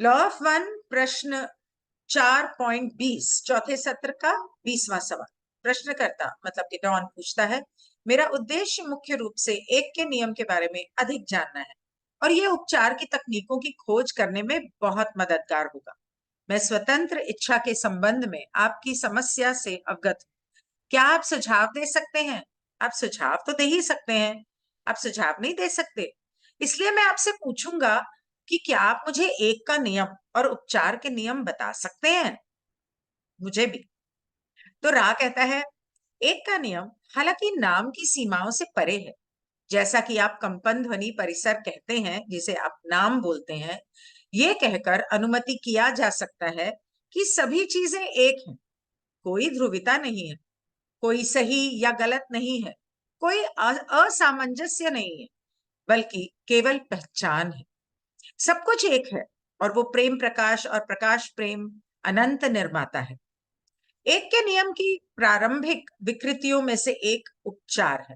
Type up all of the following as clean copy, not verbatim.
Law of one प्रश्न 4.20 चौथे सत्र का 20वां सवाल। प्रश्नकर्ता मतलब कि डॉन पूछता है, मेरा उद्देश्य मुख्य रूप से एक के नियम के बारे में अधिक जानना है और ये उपचार की तकनीकों की खोज करने में बहुत मददगार होगा। मैं स्वतंत्र इच्छा के संबंध में आपकी समस्या से अवगत हूँ। क्या आप सुझाव दे सकते हैं? आप सुझाव तो दे ही सकते हैं, आप सुझाव नहीं दे सकते। इसलिए मैं आपसे पूछूंगा कि क्या आप मुझे एक का नियम और उपचार के नियम बता सकते हैं? मुझे भी। तो रा कहता है, एक का नियम हालांकि नाम की सीमाओं से परे है। जैसा कि आप कंपन ध्वनि परिसर कहते हैं, जिसे आप नाम बोलते हैं, ये कहकर अनुमति किया जा सकता है कि सभी चीजें एक हैं। कोई ध्रुविता नहीं है, कोई सही या गलत नहीं है, कोई असामंजस्य नहीं है, बल्कि केवल पहचान है। सब कुछ एक है और वो प्रेम प्रकाश और प्रकाश प्रेम अनंत निर्माता है। एक के नियम की प्रारंभिक विकृतियों में से एक उपचार है।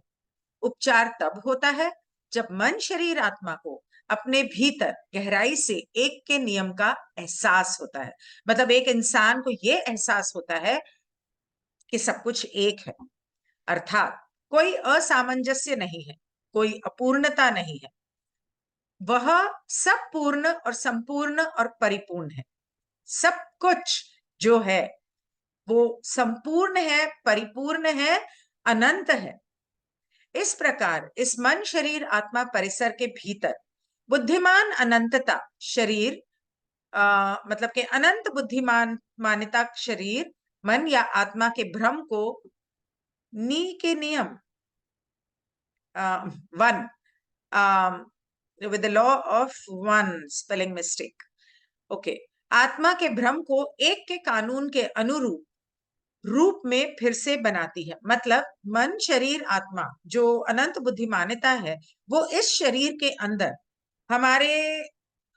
उपचार तब होता है जब मन शरीर आत्मा को अपने भीतर गहराई से एक के नियम का एहसास होता है। मतलब एक इंसान को यह एहसास होता है कि सब कुछ एक है, अर्थात कोई असामंजस्य नहीं है, कोई अपूर्णता नहीं है। वह सब पूर्ण और संपूर्ण और परिपूर्ण है। सब कुछ जो है वो संपूर्ण है, परिपूर्ण है, अनंत है। इस प्रकार इस मन शरीर आत्मा परिसर के भीतर बुद्धिमान अनंतता शरीर मतलब के अनंत बुद्धिमान मान्यता शरीर मन या आत्मा के भ्रम को नी के नियम one with the law of one spelling mistake, okay, आत्मा के भ्रम को एक के कानून के अनुरूप रूप में फिर से बनाती है। मतलब मन शरीर आत्मा जो अनंत बुद्धिमान्यता है वो इस शरीर के अंदर हमारे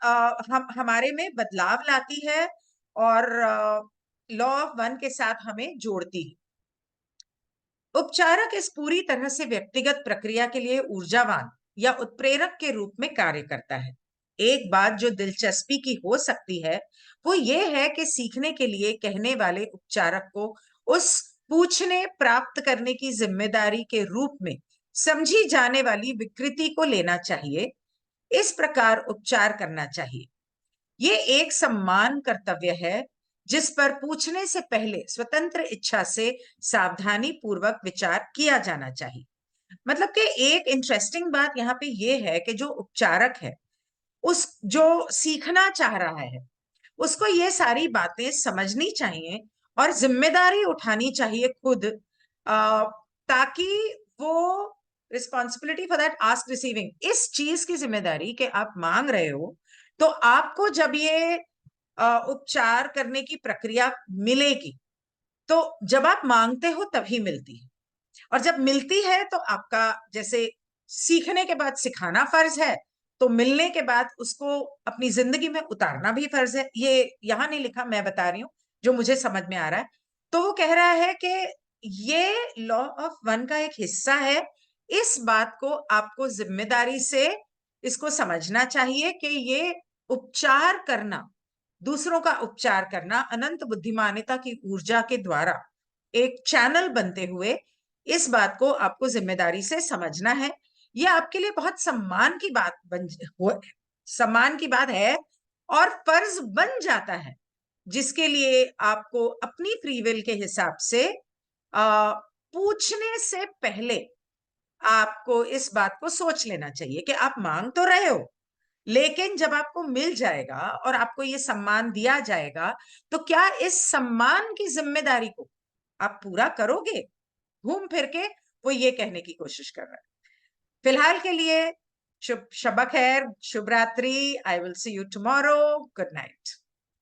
हमारे में बदलाव लाती है और लॉ ऑफ वन के साथ हमें जोड़ती है। उपचारक इस पूरी तरह से व्यक्तिगत प्रक्रिया के लिए ऊर्जावान या उत्प्रेरक के रूप में कार्य करता है। एक बात जो दिलचस्पी की हो सकती है वो ये है कि सीखने के लिए कहने वाले उपचारक को उस पूछने प्राप्त करने की जिम्मेदारी के रूप में समझी जाने वाली विकृति को लेना चाहिए। इस प्रकार उपचार करना चाहिए। ये एक सम्मान कर्तव्य है जिस पर पूछने से पहले स्वतंत्र इच्छा से सावधानी पूर्वक विचार किया जाना चाहिए। मतलब कि एक इंटरेस्टिंग बात यहाँ पे ये है कि जो उपचारक है, उस जो सीखना चाह रहा है, उसको ये सारी बातें समझनी चाहिए और जिम्मेदारी उठानी चाहिए खुद, ताकि वो responsibility for that ask receiving, इस चीज की जिम्मेदारी कि आप मांग रहे हो तो आपको जब ये उपचार करने की प्रक्रिया मिलेगी, तो जब आप मांगते हो तभी मिलती है, और जब मिलती है तो आपका जैसे सीखने के बाद सिखाना फर्ज है, तो मिलने के बाद उसको अपनी जिंदगी में उतारना भी फर्ज है। ये यहां नहीं लिखा, मैं बता रही हूँ जो मुझे समझ में आ रहा है। तो वो कह रहा है कि ये लॉ ऑफ वन का एक हिस्सा है। इस बात को आपको जिम्मेदारी से इसको समझना चाहिए कि ये उपचार करना, दूसरों का उपचार करना अनंत बुद्धिमान्यता की ऊर्जा के द्वारा एक चैनल बनते हुए, इस बात को आपको जिम्मेदारी से समझना है। यह आपके लिए बहुत सम्मान की बात है और फर्ज बन जाता है, जिसके लिए आपको अपनी फ्री विल के हिसाब से पूछने से पहले आपको इस बात को सोच लेना चाहिए कि आप मांग तो रहे हो, लेकिन जब आपको मिल जाएगा और आपको ये सम्मान दिया जाएगा, तो क्या इस सम्मान की जिम्मेदारी को आप पूरा करोगे? घूम फिर के वो ये कहने की कोशिश कर रहा है। फिलहाल के लिए शुभ शब खैर, शुभ रात्रि। I will see you tomorrow. Good night.